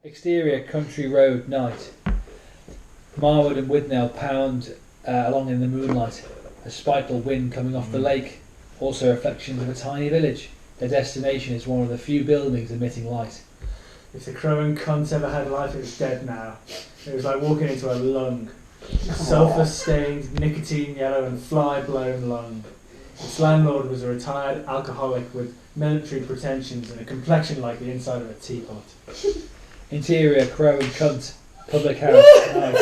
Exterior country road night. Marwood and Withnail pound along in the moonlight. A spiteful wind coming off the lake. Also reflections of a tiny village. Their destination is one of the few buildings emitting light. If the crowing cunt ever had life, it was dead now. It was like walking into a lung. Sulphur-stained, nicotine-yellow and fly-blown lung. Its landlord was a retired alcoholic with military pretensions and a complexion like the inside of a teapot. Interior crowing cunt. Public house night.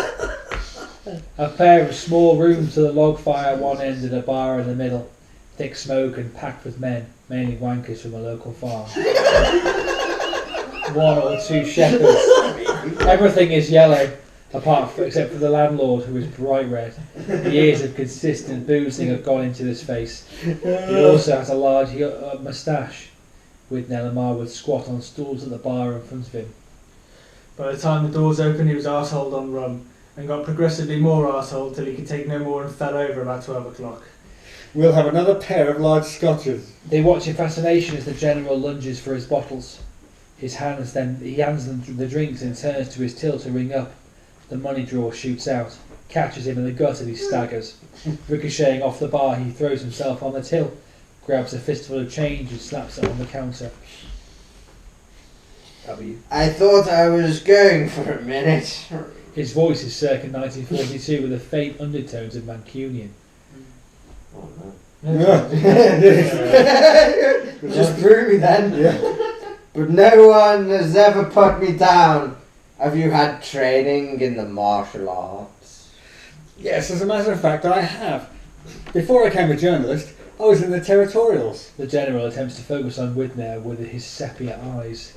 A pair of small rooms with a log fire at one end and a bar in the middle. Thick smoke and packed with men, mainly wankers from a local farm. One or two shepherds. Everything is yellow, except for the landlord, who is bright red. The years of consistent boozing have gone into his face. He also has a large moustache. Withnail and I would squat on stools at the bar in front of him. By the time the doors opened, he was arseholed on rum, and got progressively more arseholed till he could take no more and fell over about 12 o'clock. We'll have another pair of large scotches. They watch in fascination as the general lunges for his bottles. He hands them the drinks and turns to his till to ring up. The money drawer shoots out, catches him in the gut and he staggers. Ricocheting off the bar, he throws himself on the till, grabs a fistful of change and slaps it on the counter. W. I thought I was going for a minute. His voice is circa 1942 with the faint undertones of Mancunian. Oh, no. Just threw me then. Yeah. But no one has ever put me down. Have you had training in the martial arts? Yes, as a matter of fact, I have. Before I became a journalist, I was in the territorials. The general attempts to focus on Withnail with his sepia eyes.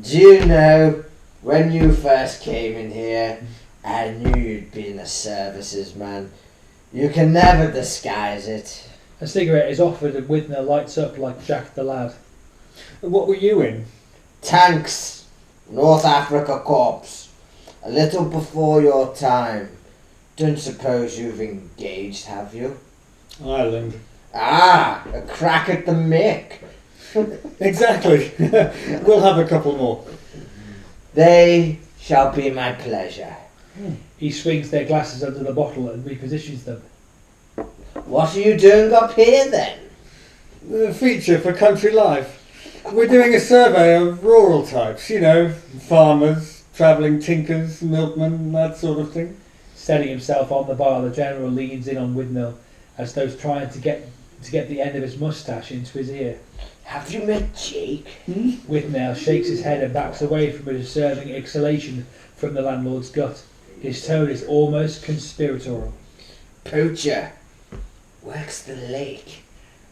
Do you know, when you first came in here, I knew you'd been a services man. You can never disguise it. A cigarette is offered and Withnail lights up like Jack the Lad. What were you in? Tanks, North Africa Corps. A little before your time. Don't suppose you've engaged, have you? Ireland. Ah, a crack at the Mick. Exactly. We'll have a couple more. They shall be my pleasure. He swings their glasses under the bottle and repositions them. What are you doing up here then? The feature for Country Life. We're doing a survey of rural types, you know, farmers, travelling tinkers, milkmen, that sort of thing. Setting himself on the bar, the general leans in on Withnail as though trying to get the end of his moustache into his ear. Have you met Jake? Withnail shakes his head and backs away from a disturbing exhalation from the landlord's gut. His tone is almost conspiratorial. Poacher. Works the lake,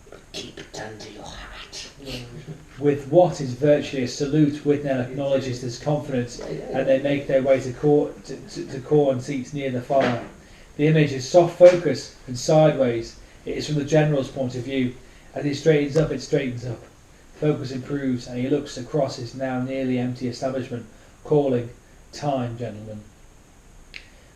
but keep it under your hat. With what is virtually a salute, Withnail acknowledges this confidence and they make their way to corn seats near the fire. The image is soft focus and sideways. It is from the general's point of view. As he straightens up, it straightens up. Focus improves and he looks across his now nearly empty establishment, calling, "Time, gentlemen."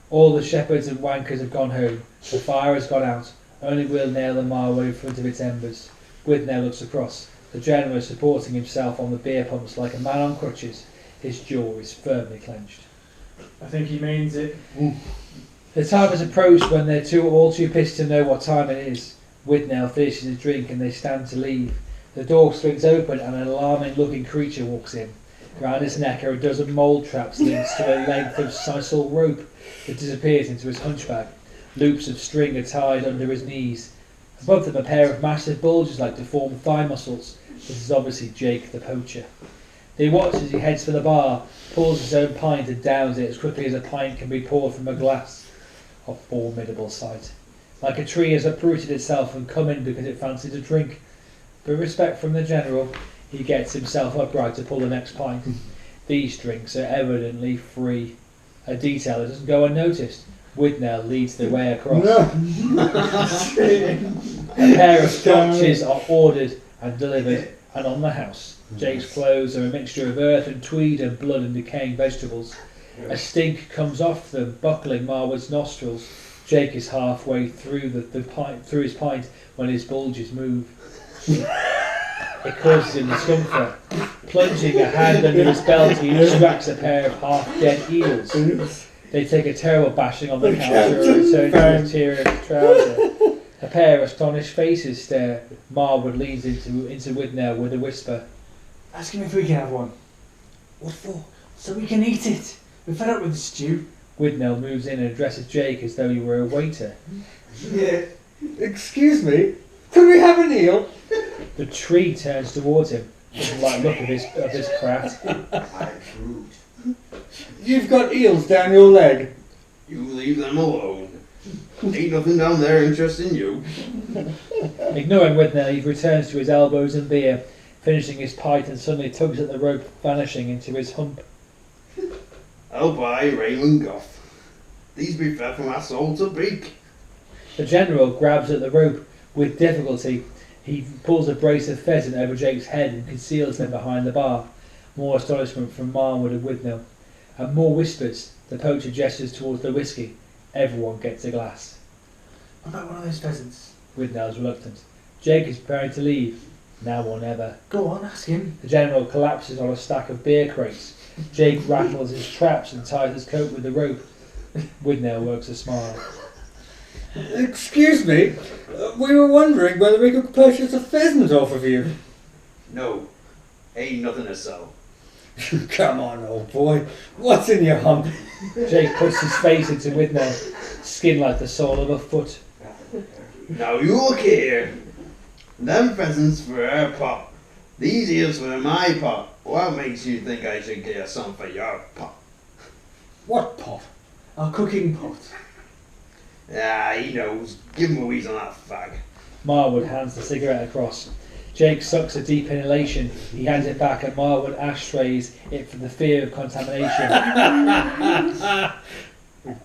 All the shepherds and wankers have gone home. The fire has gone out. Only Withnail and Marwood in front of its embers. Withnail looks across. The general is supporting himself on the beer pumps like a man on crutches. His jaw is firmly clenched. I think he means it. The time has approached when they're all too pissed to know what time it is. Withnail finishes his drink and they stand to leave. The door swings open and an alarming looking creature walks in. Round his neck are a dozen mole traps linked to a length of sisal rope that disappears into his hunchback. Loops of string are tied under his knees. Above them a pair of massive bulges like deformed thigh muscles. This is obviously Jake the poacher. They watch as he heads for the bar, pulls his own pint and downs it as quickly as a pint can be poured from a glass. A formidable sight. Like a tree has uprooted itself and come in because it fancied a drink. With respect from the general, he gets himself upright to pull the next pint. These drinks are evidently free. A detail that doesn't go unnoticed. Withnail leads the way across. A pair of scotches are ordered and delivered and on the house. Jake's clothes are a mixture of earth and tweed and blood and decaying vegetables. A stink comes off them, buckling Marwood's nostrils. Jake is halfway through through his pint when his bulges move. It causes him discomfort. Plunging a hand under his belt, he extracts a pair of half-dead eels. They take a terrible bashing on the counter and return to the interior of his trouser. A pair of astonished faces stare. Marwood leans into Withnail with a whisper. Ask him if we can have one. What for? So we can eat it. We're fed up with the stew. Withnail moves in and addresses Jake as though he were a waiter. Yeah. Excuse me, could we have an eel? The tree turns towards him. Doesn't like the look of his craft. I'm rude. You've got eels down your leg. You leave them alone. Ain't nothing down there interesting you. Ignoring Withnail, he returns to his elbows and beer, finishing his pint and suddenly tugs at the rope, vanishing into his hump. I'll buy Raymond Goff. These be fed from our soul to beak. The general grabs at the rope. With difficulty, he pulls a brace of pheasant over Jake's head and conceals them behind the bar. More astonishment from Marwood and Withnail. And more whispers. The poacher gestures towards the whiskey. Everyone gets a glass. What about one of those pheasants? Withnail's reluctant. Jake is preparing to leave. Now or never. Go on, ask him. The general collapses on a stack of beer crates. Jake rattles his traps and ties his coat with the rope. Withnail works a smile. Excuse me, we were wondering whether we could purchase a pheasant off of you. No, ain't nothing to sell. Come on, old boy, what's in your hump? Jake puts his face into Withnail, skin like the sole of a foot. Now you look here. Them pheasants for her pot. These eels for my pot. What makes you think I should get some for your pot? What pot? Our cooking pot. Ah, he knows. Give him a wheeze on that fag. Marwood hands the cigarette across. Jake sucks a deep inhalation. He hands it back and Marwood ashtrays it for the fear of contamination.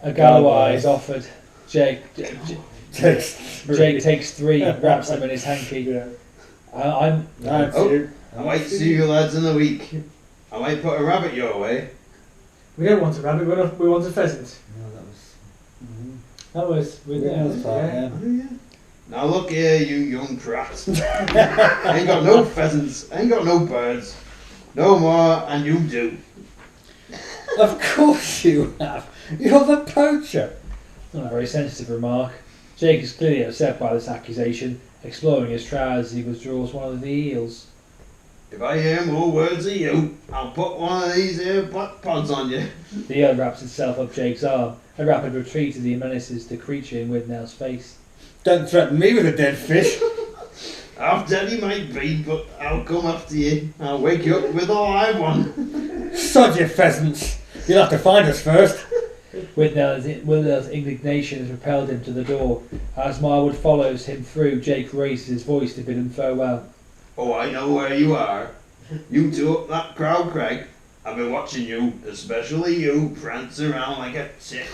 A Galloway is offered. Jake takes 3, wraps them in his hanky. I'm I might see you lads in a week. I might put a rabbit your way. We don't want a rabbit, we want a pheasant. No, that was... That was with Yeah, that's fine, yeah. Now look here, you young prat. Ain't got no pheasants, ain't got no birds. No more, and you do. Of course you have. You're the poacher. not a very sensitive remark. Jake is clearly upset by this accusation. Exploring his trousers, he withdraws one of the eels. If I hear more words of you, I'll put one of these here black pods on you. The eel wraps itself up Jake's arm. A rapid retreat as he menaces the creature in Withnail's face. Don't threaten me with a dead fish. Half dead he might be, but I'll come after you. I'll wake you up with a live one. Sod your pheasants. You'll have to find us first. Withnail's indignation has propelled him to the door. As Marwood follows him through, Jake raises his voice to bid him farewell. Oh, I know where you are. You two up that crowd, Craig. I've been watching you, especially you, prance around like a tit.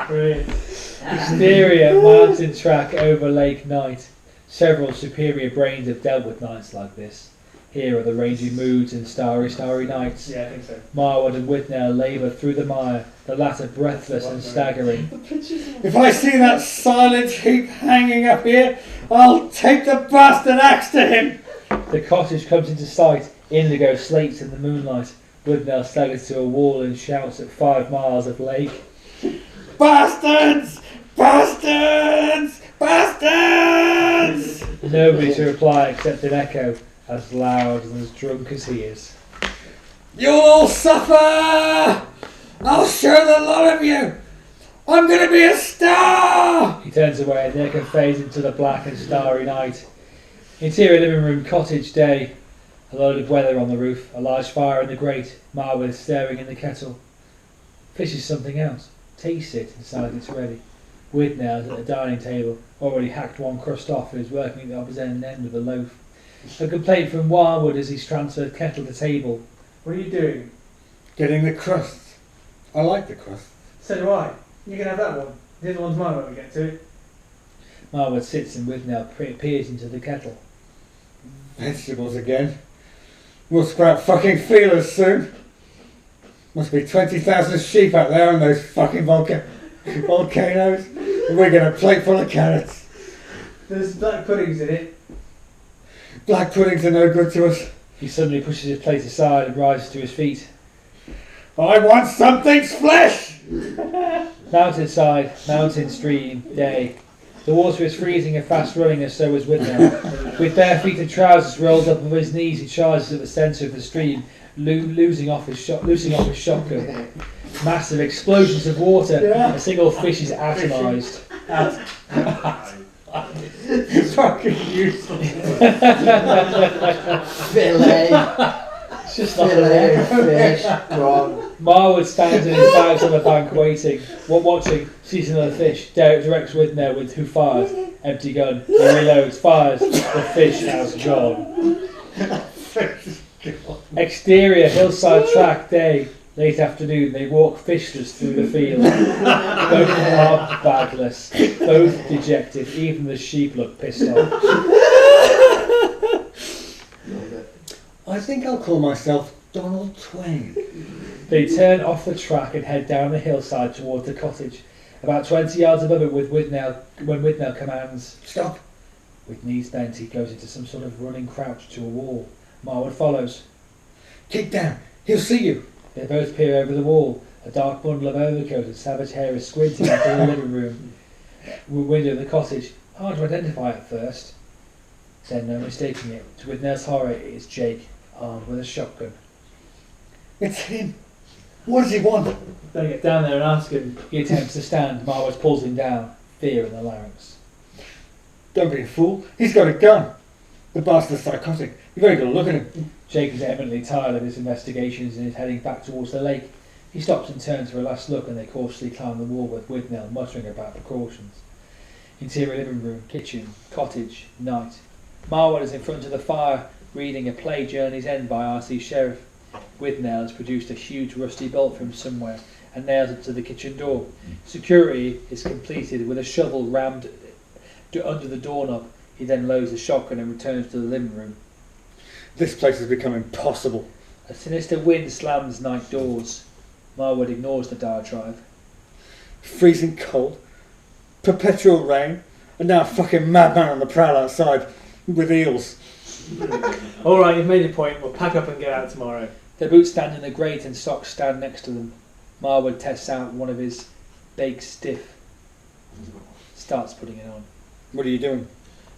Brilliant. Exterior mountain track over Lake Night. Several superior brains have dealt with nights like this. Here are the rangy moods and starry nights. Yeah, I think so. Marwood and Withnail labour through the mire, the latter breathless and staggering. If I see that silent heap hanging up here, I'll take the bastard axe to him. The cottage comes into sight. Indigo slates in the moonlight. Withnail staggers to a wall and shouts at 5 miles of lake. Bastards! Bastards! Bastards! Nobody to reply except an echo, as loud and as drunk as he is. You'll all suffer! I'll show the lot of you! I'm gonna be a star! He turns away and the echo fades into the black and starry night. Interior living room, cottage day. A load of weather on the roof, a large fire in the grate, Marwood staring in the kettle. Fish is something else. Taste it and decide it's ready. Withnail is at the dining table, already hacked one crust off and is working at the opposite end of the loaf. A complaint from Marwood as he's transferred kettle to table. What are you doing? Getting the crust. I like the crust. So do I. You can have that one. The other one's mine when we get to it. Marwood sits and Withnail peers into the kettle. Vegetables again. We'll sprout fucking feelers soon. Must be 20,000 sheep out there on those fucking volcanoes. And we're getting a plate full of carrots. There's black puddings in it. Black puddings are no good to us. He suddenly pushes his plate aside and rises to his feet. I want something's flesh! Mountainside, mountain, stream, day. The water is freezing and fast running, and so is Withnail. With bare feet and trousers rolled up over his knees, he charges at the centre of the stream, losing off his shotgun. Massive explosions of water. A single fish is atomised. Fucking useless. Fillet. It's just not Fillet there. fish. Gone. Marwood stands in his bags on the bank waiting. Watching, sees another fish. Derek directs Withnail with who fires. Empty gun. He reloads, fires. The fish has gone. Exterior, hillside track, day. Late afternoon, they walk fishless through the field. Both are bagless, both dejected. Even the sheep look pissed off. I think I'll call myself Donald Twain. They turn off the track and head down the hillside towards the cottage. About 20 yards above it, when Withnail commands, Stop. with knees bent, he goes into some sort of running crouch to a wall. Marwood follows. Keep down. He'll see you. They both peer over the wall. A dark bundle of overcoat and savage hair is squinting into the living room window of the cottage. Hard to identify at first. Then, no mistaking it. To Withnail's horror, it is Jake, armed with a shotgun. It's him. What does he want? Better get down there and ask him. He attempts to stand. Marwood pulls him down. Fear in the larynx. Don't be a fool. He's got a gun. The bastard's psychotic. You've only got to look at him. Jake is evidently tired of his investigations and is heading back towards the lake. He stops and turns for a last look, and they cautiously climb the wall with Withnail muttering about precautions. Interior living room, kitchen, cottage, night. Marwood is in front of the fire, reading A Play Journey's End by R.C. Sheriff. Withnail has produced a huge rusty bolt from somewhere and nails it to the kitchen door. Security is completed with a shovel rammed under the doorknob. He then loads the shotgun and returns to the living room. This place has become impossible. A sinister wind slams night doors. Marwood ignores the diatribe. Freezing cold. Perpetual rain. And now a fucking madman on the prowl outside with eels. Alright, you've made your point. We'll pack up and get out tomorrow. Their boots stand in the grate and socks stand next to them. Marwood tests out one of his big stiff. Starts putting it on. What are you doing?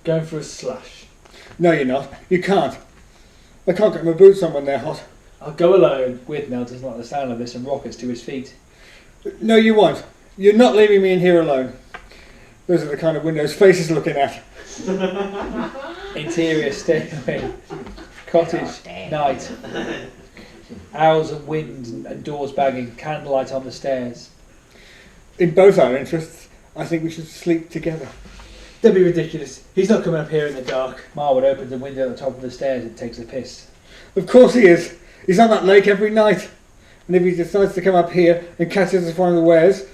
Going for a slash. No, you're not. You can't. I can't get my boots on when they're hot. I'll go alone. Withnail doesn't like the sound of this and rockets to his feet. No, you won't. You're not leaving me in here alone. Those are the kind of windows Faces looking at. Interior stairway. Cottage. Night. Owls and wind and doors banging. Candlelight on the stairs. In both our interests, I think we should sleep together. Don't be ridiculous. He's not coming up here in the dark. Marwood opens the window at the top of the stairs and takes a piss. Of course he is. He's on that lake every night. And if he decides to come up here and catches us one of the wares,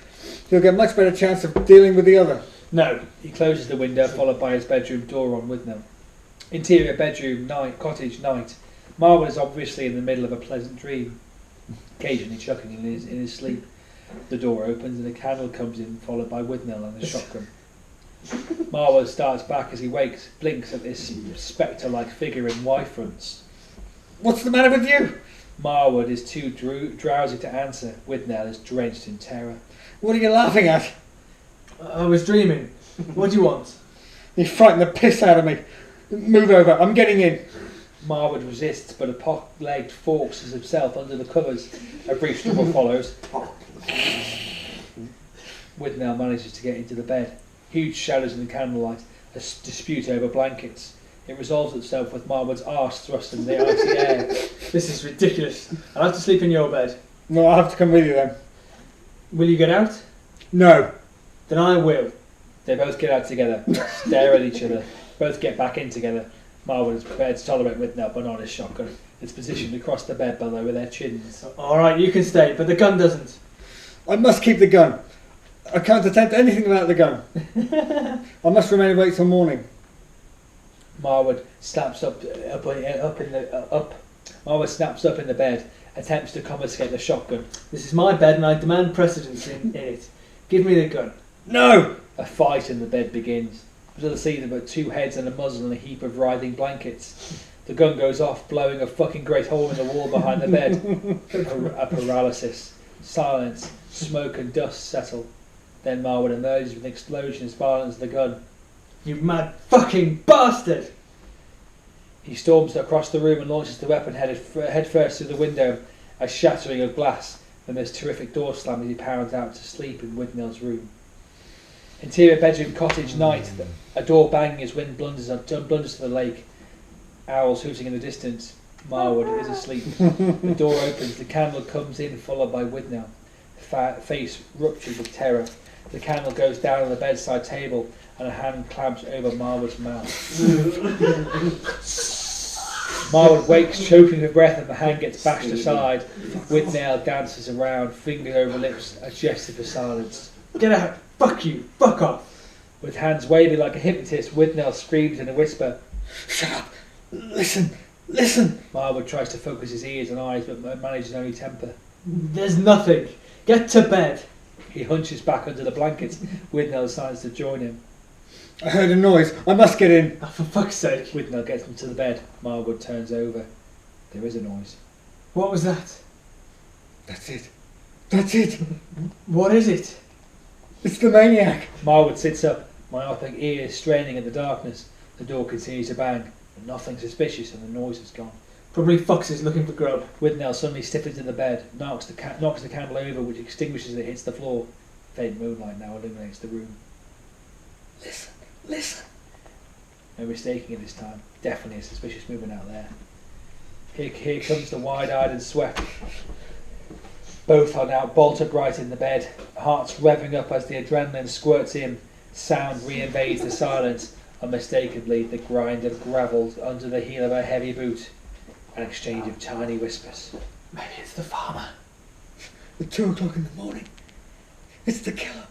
he'll get a much better chance of dealing with the other. No. He closes the window, followed by his bedroom door on Withnail. Interior bedroom, night, cottage, night. Marwood is obviously in the middle of a pleasant dream, occasionally chuckling in his sleep. The door opens and a candle comes in, followed by Withnail and a shotgun. Marwood starts back as he wakes, blinks at this spectre-like figure in Y-fronts. What's the matter with you? Marwood is too drowsy to answer. Withnail is drenched in terror. What are you laughing at? I was dreaming. What do you want? You frightened the piss out of me. Move over. I'm getting in. Marwood resists, but a pot-legged forces himself under the covers. A brief struggle follows. Withnail manages to get into the bed. Huge shadows in the candlelight. A dispute over blankets. It resolves itself with Marwood's arse thrust into the icy air. This is ridiculous. I'll have to sleep in your bed. No, I'll have to come with you then. Will you get out? No. Then I will. They both get out together, stare at each other, both get back in together. Marwood is prepared to tolerate Withnail, but not his shotgun. It's positioned across the bed below with their chins. Alright, you can stay, but the gun doesn't. I must keep the gun. I can't attempt anything without the gun. I must remain awake till morning. Marwood snaps up in the bed, attempts to confiscate the shotgun. This is my bed and I demand precedence in it. Give me the gun. No! A fight in the bed begins. But the scene about 2 heads and a muzzle and a heap of writhing blankets. The gun goes off, blowing a fucking great hole in the wall behind the bed. A paralysis, silence, smoke and dust settle. Then Marwood emerges with an explosion as violent as the gun. You mad fucking bastard! He storms across the room and launches the weapon head first through the window, a shattering of glass, the most terrific door slam as he pounds out to sleep in Withnail's room. Interior bedroom cottage night, a door banging as wind blunders to the lake. Owls hooting in the distance. Marwood is asleep. The door opens, the candle comes in, followed by Withnail, face ruptured with terror. The candle goes down on the bedside table and a hand clamps over Marwood's mouth. Marwood wakes, choking with breath, and the hand gets bashed aside. Withnail dances around, fingers over lips, a gesture for silence. Get out! Fuck you! Fuck off! With hands waving like a hypnotist, Withnail screams in a whisper. Shut up! Listen! Listen! Marwood tries to focus his ears and eyes, but manages only temper. There's nothing. Get to bed. He hunches back under the blankets. Withnail decides to join him. I heard a noise. I must get in. Oh, for fuck's sake. Withnail gets him to the bed. Marwood turns over. There is a noise. What was that? That's it. That's it. What is it? It's the maniac. Marwood sits up, myopic ears straining at the darkness. The door continues to bang, but nothing suspicious and the noise has gone. Probably foxes looking for grub. Withnail suddenly stiffens in the bed, knocks the candle over, which extinguishes as it hits the floor. Faint moonlight now illuminates the room. Listen. Listen. No mistaking it this time. Definitely a suspicious movement out there. Here comes the wide-eyed and swept. Both are now bolt upright in the bed, hearts revving up as the adrenaline squirts in. Sound re-invades the silence. Unmistakably, the grind of gravel under the heel of a heavy boot. An exchange of tiny whispers. Maybe it's the farmer. At 2 o'clock in the morning. It's the killer.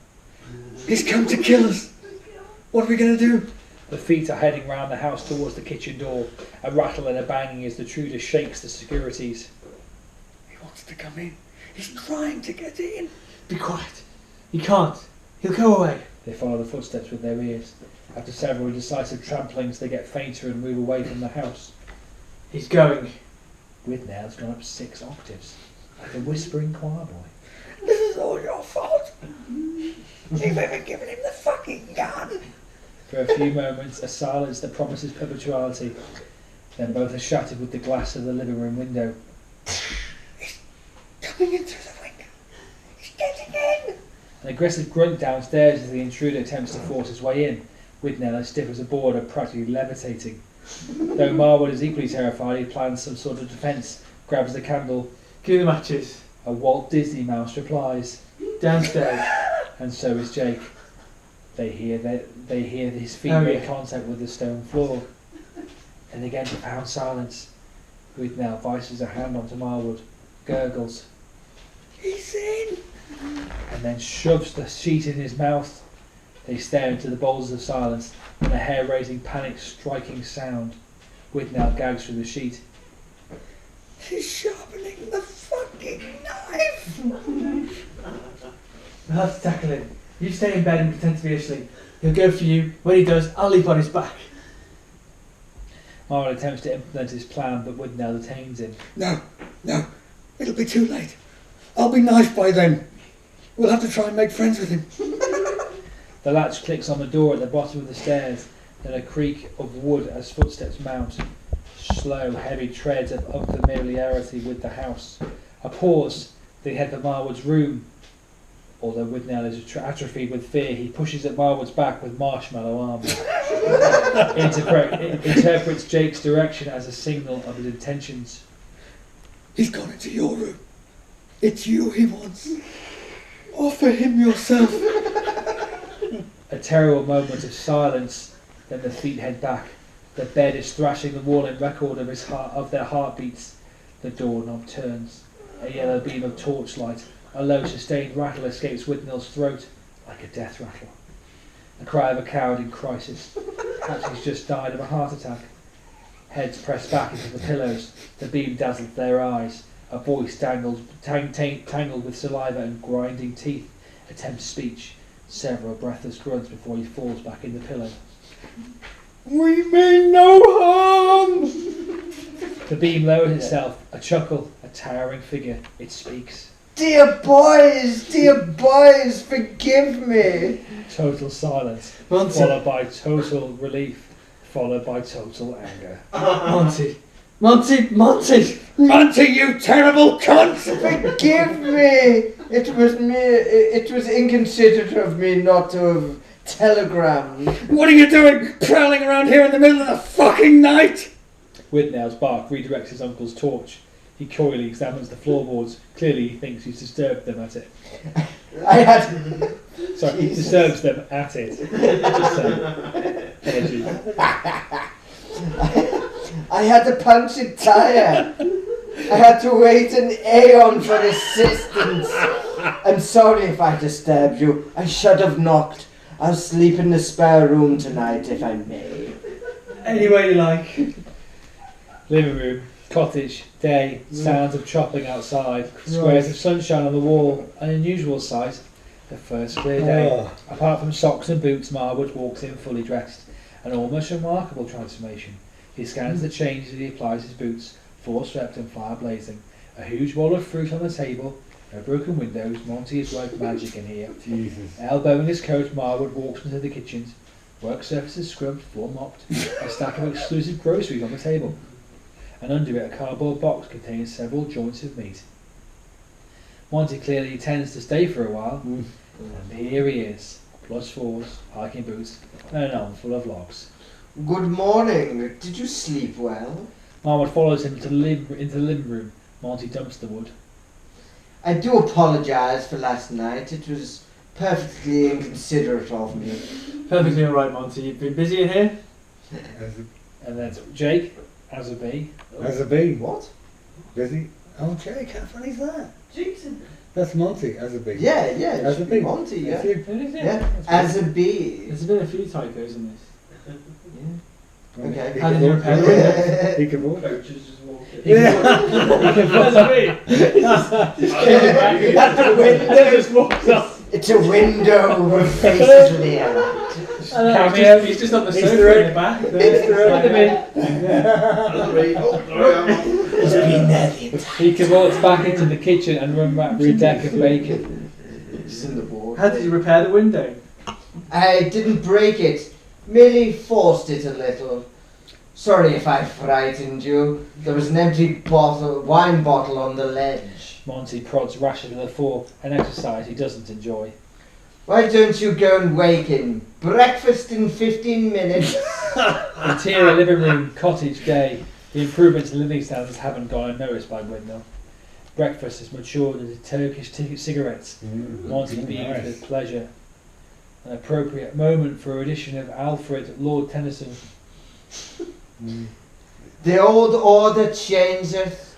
He's come to kill us. What are we going to do? The feet are heading round the house towards the kitchen door. A rattle and a banging as the intruder shakes the securities. He wants to come in. He's trying to get in. Be quiet. He can't. He'll go away. They follow the footsteps with their ears. After several indecisive tramplings, they get fainter and move away from the house. He's going. Withnail's gone up 6 octaves, like a whispering choir boy. This is all your fault. You've even given him the fucking gun. For a few moments, a silence that promises perpetuity. Then both are shattered with the glass of the living room window. He's coming in through the window. He's getting in. An aggressive grunt downstairs as the intruder attempts to force his way in. Withnail, as stiff as a board, are practically levitating. Though Marwood is equally terrified, he plans some sort of defence, grabs the candle. Give the matches. A Walt Disney mouse replies. Downstairs. And so is Jake. They hear his feet Oh, make yeah. contact with the stone floor. And again profound silence. Withnail vices a hand onto Marwood, gurgles, He's in. and then shoves the sheet in his mouth. They stare into the bowls of silence, and a hair-raising, panic-striking sound. Withnail gags through the sheet. He's sharpening the fucking knife. We'll have to tackle him. You stay in bed and pretend to be asleep. He'll go for you. When he does, I'll leap on his back. Marwood attempts to implement his plan, but Withnail detains him. No. It'll be too late. I'll be nice by then. We'll have to try and make friends with him. The latch clicks on the door at the bottom of the stairs, then a creak of wood as footsteps mount. Slow, heavy treads of unfamiliarity with the house. A pause. They head for Marwood's room. Although Withnail is atrophied with fear, he pushes at Marwood's back with marshmallow arms. Interprets Jake's direction as a signal of his intentions. He's gone into your room. It's you he wants. Offer him yourself. A terrible moment of silence, then the feet head back. The bed is thrashing the wall in record of their heartbeats. The doorknob turns. A yellow beam of torchlight. A low sustained rattle escapes Withnail's throat, like a death rattle. The cry of a coward in crisis. Perhaps he's just died of a heart attack. Heads pressed back into the pillows. The beam dazzles their eyes. A voice tangled with saliva and grinding teeth attempts speech. Several breathless grunts before he falls back in the pillow. We mean no harm! The beam lowered itself, a chuckle, a towering figure. It speaks. Dear boys, forgive me. Total silence, Monty, followed by total relief, followed by total anger. Monty, Monty, you terrible cunt! Forgive me. It was inconsiderate of me not to have telegrammed. What are you doing prowling around here in the middle of the fucking night? Withnail's bark redirects his uncle's torch. He coyly examines the floorboards. Clearly he thinks he's disturbed them at it. I had. Sorry, Jesus. disturbs them at it. Just saying. Apologies. I had a punctured tire. I had to wait an aeon for assistance. I'm sorry if I disturbed you. I should have knocked. I'll sleep in the spare room tonight if I may. any way you like. Living room, cottage, day, sounds of chopping outside, squares of sunshine on the wall, an unusual sight. The first clear day. Apart from socks and boots, Marwood walks in fully dressed. An almost remarkable transformation. He scans the changes as he applies his boots, floor swept and fire blazing. A huge bowl of fruit on the table, no broken windows. Monty is like magic in here. Jesus. Elbowing his coat, Marwood walks into the kitchen. Work surfaces scrubbed, floor mopped. A stack of exclusive groceries on the table. And under it, a cardboard box contains several joints of meat. Monty clearly intends to stay for a while. And here he is. +4s, hiking boots, and an arm full of logs. Good morning. Did you sleep well? Marwood follows him into the living room. Monty dumps the wood. I do apologise for last night. It was perfectly inconsiderate of me. Perfectly alright, Monty. You've been busy in here? And then Jake, as a bee. As a bee. What? Busy? Oh, Jake, how funny's that? Jason. That's Monty, as a bee. Yeah, As it a should be bee. Monty, yeah. That's you. Yeah, as a bee. There's been a few typos in this. Yeah. Okay. He How can did you walk. repair the window? He can walk. Coaches just walking. He can At the window. just walks up. It's a window with faces layer. Cameo. He's just on the He's sofa through. in the back. Slide him in. Oh, sorry, I'm on. He's been there the entire He can walk back into the kitchen and unwraps a deck of bacon. It's in the board. How did you repair the window? I didn't break it, merely forced it a little. Sorry if I frightened you. There was an empty wine bottle on the ledge. Monty prods Rashid with a fork, an exercise he doesn't enjoy. Why don't you go and wake him? Breakfast in 15 minutes. Interior living room, cottage, day. The improvements in living standards haven't gone unnoticed by Withnail. Breakfast has matured into Turkish cigarettes. Monty beams with pleasure. An appropriate moment for an edition of Alfred Lord Tennyson. The old order changeth,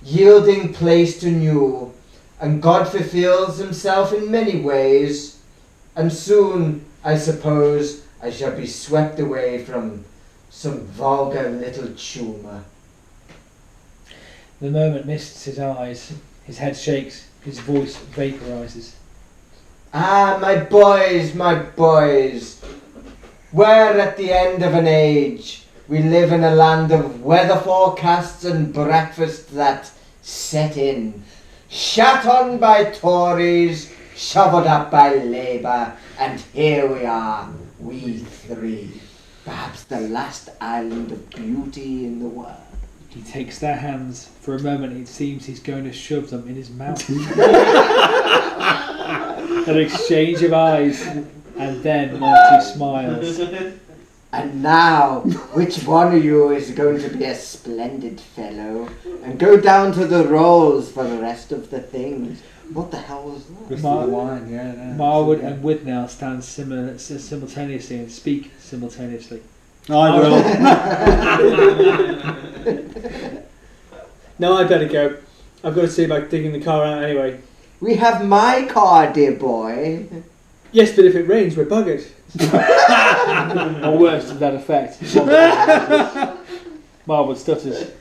yielding place to new, and God fulfills himself in many ways, and soon, I suppose, I shall be swept away from some vulgar little tumour. The moment mists his eyes, his head shakes, his voice vaporizes. Ah, my boys, we're at the end of an age. We live in a land of weather forecasts and breakfast that set in. Shat on by Tories, shoveled up by Labour, and here we are, we three. Perhaps the last island of beauty in the world. He takes their hands. For a moment it seems he's going to shove them in his mouth. An exchange of eyes, and then Monty smiles. And now, which one of you is going to be a splendid fellow and go down to the rolls for the rest of the things? What the hell was that? Just Mar- the wine, yeah. No, Marwood and Withnail stand simultaneously and speak simultaneously. I will. No, I better go. I've got to see about digging the car out anyway. We have my car, dear boy. Yes, but if it rains, we're buggered. Or worse to that effect. Marwood stutters.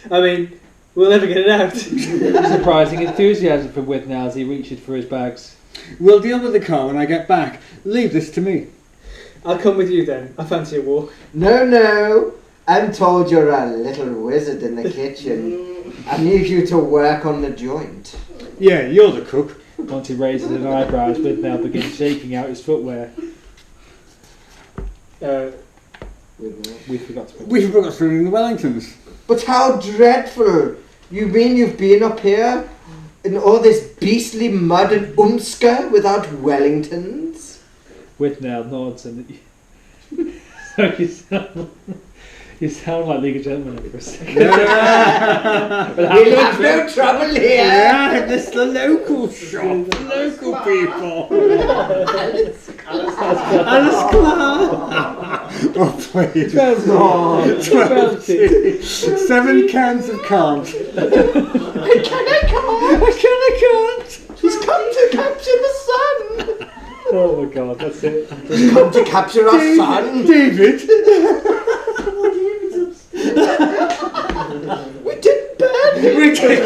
I mean, we'll never get it out. Surprising enthusiasm from Withnail as he reaches for his bags. We'll deal with the car when I get back. Leave this to me. I'll come with you then. I fancy a walk. No. I'm told you're a little wizard in the kitchen. I need you to work on the joint. Yeah, you're the cook. Monty raises an eyebrow as Withnail begins shaking out his footwear. We forgot to. We forgot to bring the Wellingtons. But how dreadful! You mean you've been up here in all this beastly mud and umska without Wellingtons? Withnail nods and so you sound like League of Gentlemen for a second. We'll have no trouble here! Yeah, this is the local shop, the local people. Alice Clark. Oh, please. 12 7 cans of can't. I can't. He's come to capture the sun! Oh my god, that's it. He's come to capture our son! David. We did burn him! We did.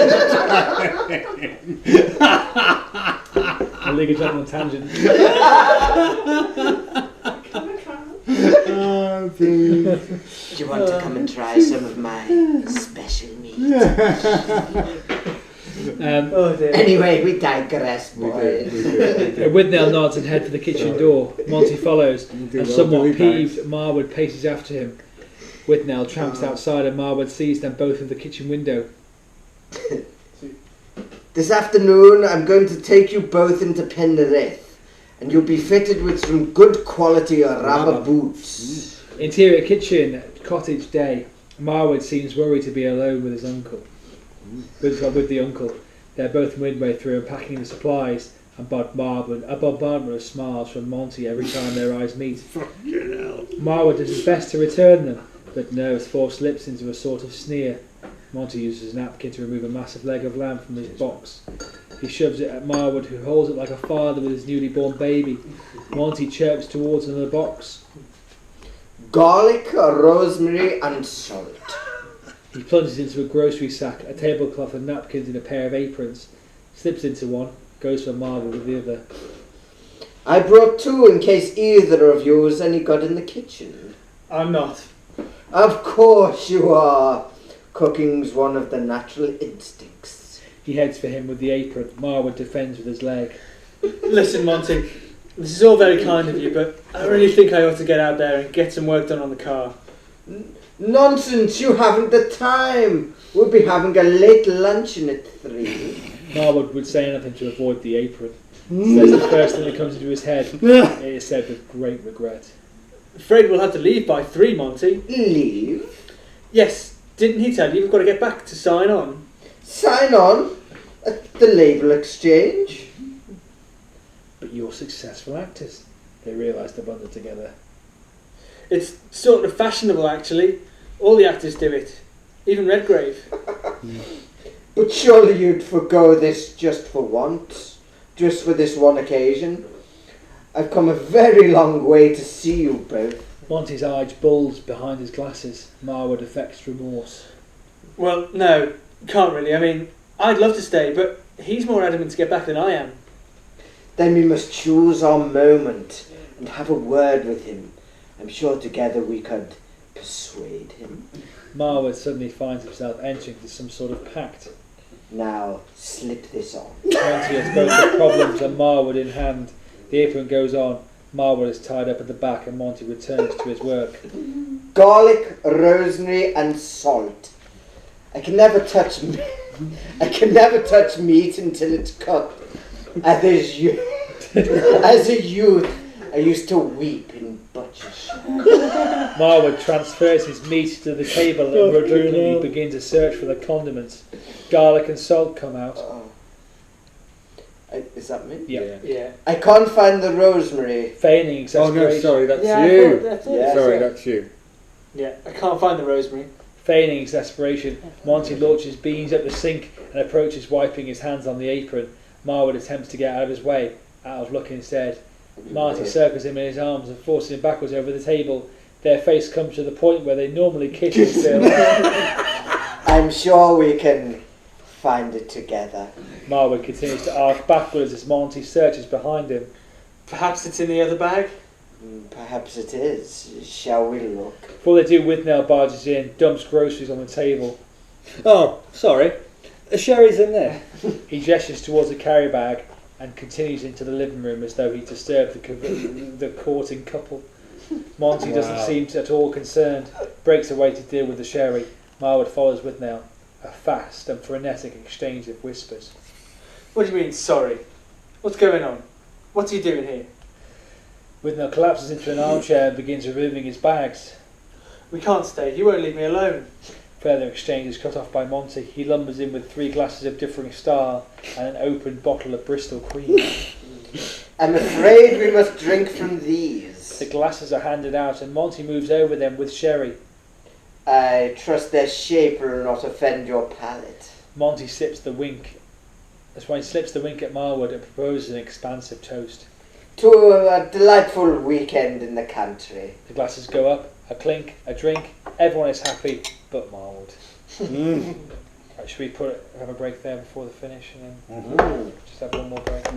A League of Gentlemen tangent. Oh, please. Do you want to come and try some of my special meat? Oh dear. Anyway, we digress, boys. Withnail nods and head for the kitchen door. Monty follows, and well, somewhat Billy peeved, Marwood paces after him. Withnail tramps outside and Marwood sees them both in the kitchen window. This afternoon, I'm going to take you both into Penrith, and you'll be fitted with some good quality rubber boots. Interior kitchen, cottage day. Marwood seems worried to be alone with his uncle. With the uncle. They're both midway through unpacking the supplies, and a bombardment of smiles from Monty every time their eyes meet. Marwood does his best to return them, but nerves force lips into a sort of sneer. Monty uses a napkin to remove a massive leg of lamb from his box. He shoves it at Marwood, who holds it like a father with his newly born baby. Monty chirps towards another box. Garlic, rosemary, and salt. He plunges into a grocery sack, a tablecloth and napkins and a pair of aprons, slips into one, goes for Marwood with the other. I brought two in case either of you has any good in the kitchen. I'm not. Of course you are. Cooking's one of the natural instincts. He heads for him with the apron. Marwood defends with his leg. Listen, Monty. This is all very kind of you, but I really think I ought to get out there and get some work done on the car. Nonsense, you haven't the time. We'll be having a late luncheon at 3. Marwood would say anything to avoid the apron. Says the first thing that comes into his head. It is said with great regret. Afraid we'll have to leave by 3, Monty. Leave? Yes, didn't he tell you we've got to get back to sign on? Sign on at the label exchange. But you're successful actors. They realise the blunder together. It's sort of fashionable, actually. All the actors do it. Even Redgrave. But surely you'd forgo this just for once. Just for this one occasion. I've come a very long way to see you both. Monty's eyes bulge behind his glasses. Marwood affects remorse. Well, no, can't really. I mean, I'd love to stay, but he's more adamant to get back than I am. Then we must choose our moment and have a word with him. I'm sure together we could persuade him. Marwood suddenly finds himself entering into some sort of pact. Now, slip this on. Monty has both the problems and Marwood in hand. The apron goes on. Marwood is tied up at the back and Monty returns to his work. Garlic, rosemary, and salt. I can never touch meat until it's cooked. As a youth, I used to weep in butcher's shop. Marwood transfers his meat to the table and reluctantly begins to search for the condiments. Garlic and salt come out. Is that me? Yeah. I can't find the rosemary. Feigning Oh exasperation. no, sorry, that's Yeah, I you. thought that's it. Yeah. Sorry, that's you. Yeah, I can't find the rosemary. Feigning exasperation, Monty launches beans up the sink and approaches wiping his hands on the apron. Marwood attempts to get out of his way, out of luck instead. Marty circles him in his arms and forces him backwards over the table. Their face comes to the point where they normally kiss and still. I'm sure we can find it together. Marwood continues to arc backwards as Monty searches behind him. Perhaps it's in the other bag? Perhaps it is. Shall we look? Before they do, Withnail barges in, dumps groceries on the table. Oh, sorry. The sherry's in there. He gestures towards a carry bag and continues into the living room as though he disturbed the courting couple. Monty doesn't seem at all concerned, breaks away to deal with the sherry. Marwood follows Withnail, a fast and frenetic exchange of whispers. What do you mean, sorry? What's going on? What are you doing here? Withnail collapses into an armchair and begins removing his bags. We can't stay. You won't leave me alone. Further exchange is cut off by Monty. He lumbers in with 3 glasses of differing style and an open bottle of Bristol cream. I'm afraid we must drink from these. The glasses are handed out and Monty moves over them with sherry. I trust their shape will not offend your palate. Monty slips the wink. That's why he slips the wink at Marwood and proposes an expansive toast. To a delightful weekend in the country. The glasses go up, a clink, a drink. Everyone is happy, but Marwood. Right, should we have a break there before the finish and then just have one more break?